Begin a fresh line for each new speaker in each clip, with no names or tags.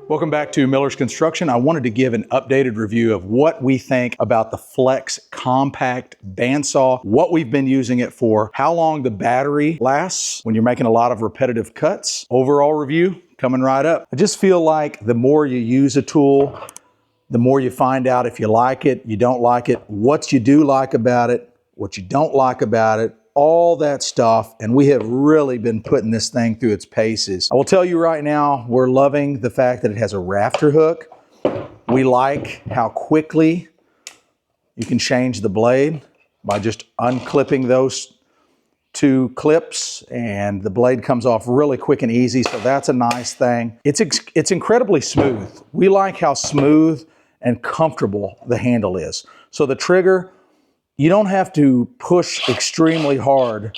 Welcome back to Miller's Construction. I wanted to give an updated review of what we think about the Flex Compact Bandsaw, what we've been using it for, how long the battery lasts when you're making a lot of repetitive cuts. Overall review coming right up. I just feel like the more you use a tool, the more you find out if you like it, you don't like it, what you do like about it, what you don't like about it, all that stuff, and we have really been putting this thing through its paces. I will tell you right now, we're loving the fact that it has a rafter hook. We like how quickly you can change the blade by just unclipping those two clips, and the blade comes off really quick and easy, so that's a nice thing. It's incredibly smooth. We like how smooth and comfortable the handle is. So the trigger, you don't have to push extremely hard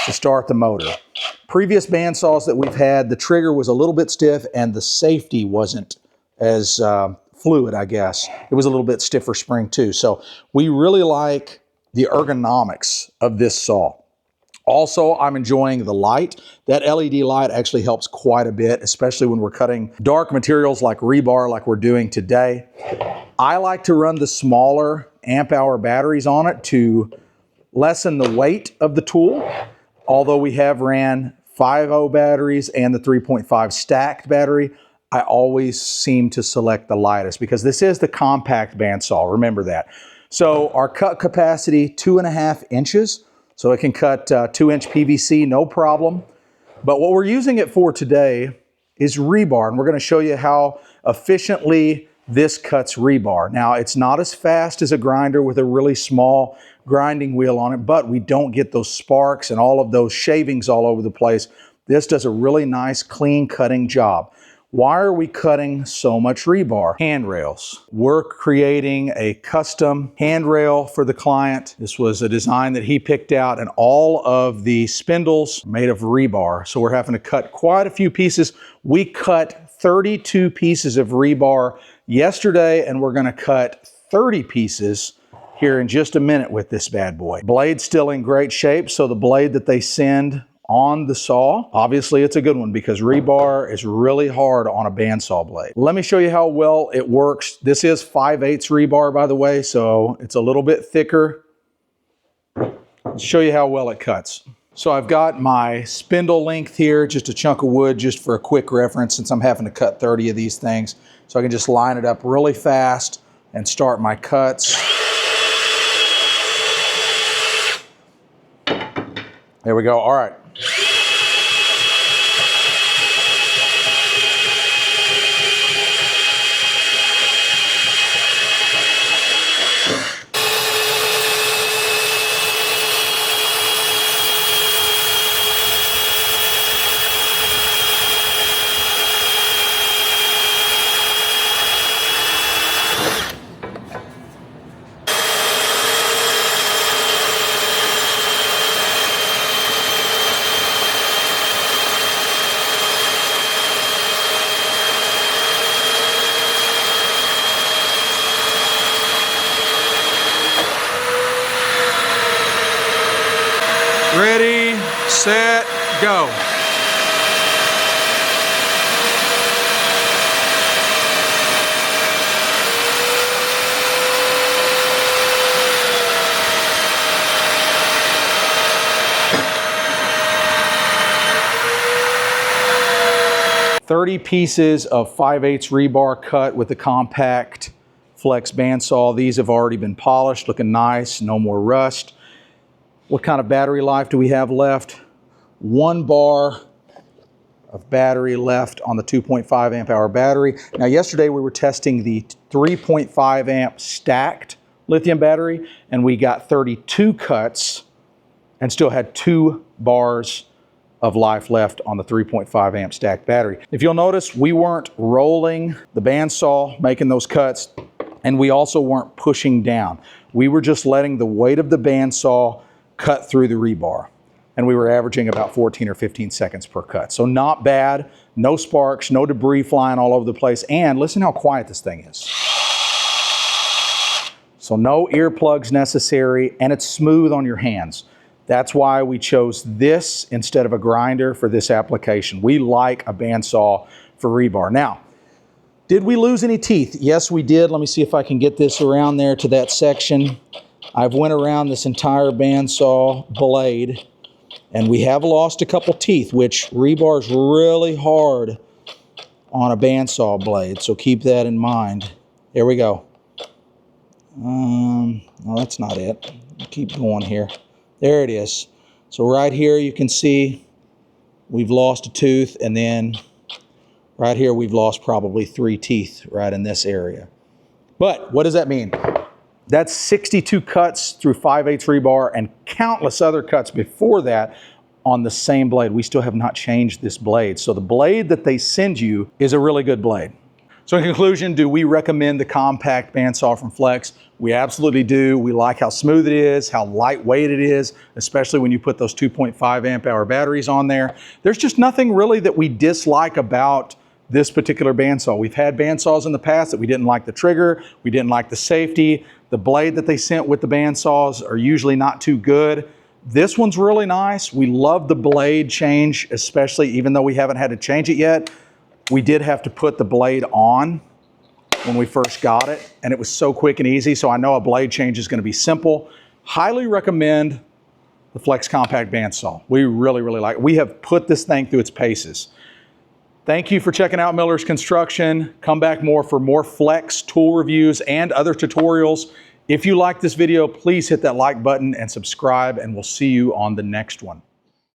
to start the motor. Previous bandsaws that we've had, the trigger was a little bit stiff and the safety wasn't as fluid, I guess. It was a little bit stiffer spring too. So we really like the ergonomics of this saw. Also, I'm enjoying the light. That LED light actually helps quite a bit, especially when we're cutting dark materials like rebar like we're doing today. I like to run the smaller amp hour batteries on it to lessen the weight of the tool. Although we have ran 5.0 batteries and the 3.5 stacked battery, I always seem to select the lightest because this is the compact bandsaw, remember that. So our cut capacity, 2.5 inches. So it can cut 2-inch PVC, no problem. But what we're using it for today is rebar, and we're going to show you how efficiently this cuts rebar. Now, it's not as fast as a grinder with a really small grinding wheel on it, but we don't get those sparks and all of those shavings all over the place. This does a really nice, clean cutting job. Why are we cutting so much rebar? Handrails. We're creating a custom handrail for the client. This was a design that he picked out, and all of the spindles made of rebar. So we're having to cut quite a few pieces. We cut 32 pieces of rebar yesterday, and we're going to cut 30 pieces here in just a minute with this bad boy. Blade's still in great shape, so the blade that they send on the saw, obviously it's a good one because rebar is really hard on a bandsaw blade. Let me show you how well it works. This is 5/8 rebar, by the way, so it's a little bit thicker. Let's show you how well it cuts. So I've got my spindle length here, just a chunk of wood, just for a quick reference, since I'm having to cut 30 of these things. So I can just line it up really fast and start my cuts. There we go. All right. Ready, set, go. "30 pieces of 5/8 rebar cut with the compact Flex bandsaw. These have already been polished, looking nice, no more rust. What kind of battery life do we have left? 1 bar of battery left on the 2.5 amp hour battery. Now yesterday we were testing the 3.5 amp stacked lithium battery, and we got 32 cuts and still had 2 bars of life left on the 3.5 amp stacked battery. If you'll notice, we weren't rolling the bandsaw making those cuts, and we also weren't pushing down. We were just letting the weight of the bandsaw cut through the rebar, and we were averaging about 14 or 15 seconds per cut. So not bad, no sparks, no debris flying all over the place, and listen how quiet this thing is. So no earplugs necessary, and it's smooth on your hands. That's why we chose this instead of a grinder for this application. We like a bandsaw for rebar. Now, Did we lose any teeth? Yes, we did. Let me see if I can get this around there to that section. I've went around this entire bandsaw blade, and we have lost a couple teeth, which rebar is really hard on a bandsaw blade, so keep that in mind. There we go. No, that's not it. Keep going here. There it is. So right here you can see we've lost a tooth, and then right here we've lost probably 3 teeth right in this area. But what does that mean? That's 62 cuts through 5/8 rebar and countless other cuts before that on the same blade. We still have not changed this blade. So the blade that they send you is a really good blade. So in conclusion, do we recommend the compact bandsaw from Flex? We absolutely do. We like how smooth it is, how lightweight it is, especially when you put those 2.5 amp hour batteries on there. There's just nothing really that we dislike about this particular bandsaw. We've had bandsaws in the past that we didn't like the trigger, we didn't like the safety. The blade that they sent with the bandsaws are usually not too good. This one's really nice. We love the blade change, especially even though we haven't had to change it yet. We did have to put the blade on when we first got it, and it was so quick and easy, so I know a blade change is going to be simple. Highly recommend the Flex Compact Bandsaw. We really, really like it. We have put this thing through its paces. Thank you for checking out Miller's Construction. Come back more for more Flex tool reviews and other tutorials. If you like this video, please hit that like button and subscribe, and we'll see you on the next one.